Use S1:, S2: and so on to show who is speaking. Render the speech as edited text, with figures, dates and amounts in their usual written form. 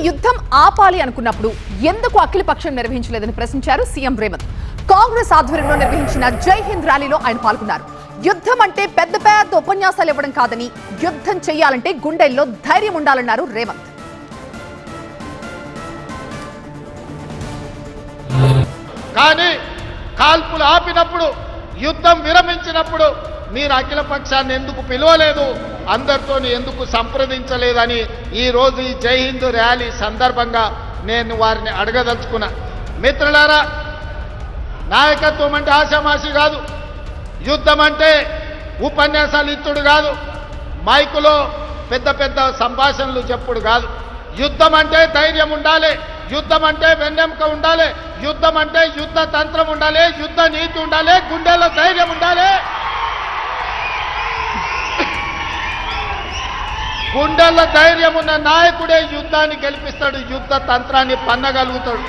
S1: యుద్ధం ఆపాలి అనుకున్నప్పుడు ఎందుకు అఖిలపక్షం నిర్వహించలేదని ప్రశ్నించారు సీఎం రేవంత్. కాంగ్రెస్ ఆధ్వర్యంలో నిర్వహించిన జై హింద్ ర్యాలీలో ఆయన పాల్గొన్నారు. యుద్ధం అంటే పెద్ద పెద్ద ఉపన్యాసాలు ఇవ్వడం కాదని, యుద్ధం చేయాలంటే గుండెల్లో ధైర్యం ఉండాలన్నారు రేవంత్.
S2: కానీ కాల్పులు ఆపినప్పుడు, యుద్ధం విరమించినప్పుడు మీరు అఖిల పక్షాన్ని ఎందుకు పిలవలేదు, అందరితో ఎందుకు సంప్రదించలేదని ఈరోజు ఈ జై హింద్ ర్యాలీ సందర్భంగా నేను వారిని అడగదలుచుకున్నా. మిత్రులారా, నాయకత్వం అంటే ఆషామాషి కాదు, యుద్ధం అంటే ఉపన్యాసాలు ఇచ్చుడు కాదు, మైకులో పెద్ద పెద్ద సంభాషణలు చెప్పుడు కాదు. యుద్ధం అంటే ధైర్యం ఉండాలి, యుద్ధం అంటే వెన్నెముక ఉండాలి, యుద్ధం అంటే యుద్ధ తంత్రం ఉండాలి, యుద్ధ నీతి ఉండాలి, గుండెల్లో ధైర్యం ఉండాలి. గుండెల్లో ధైర్యం ఉన్న నాయకుడే యుద్ధాన్ని గెలిపిస్తాడు, యుద్ధ తంత్రాన్ని పన్నగలుగుతాడు.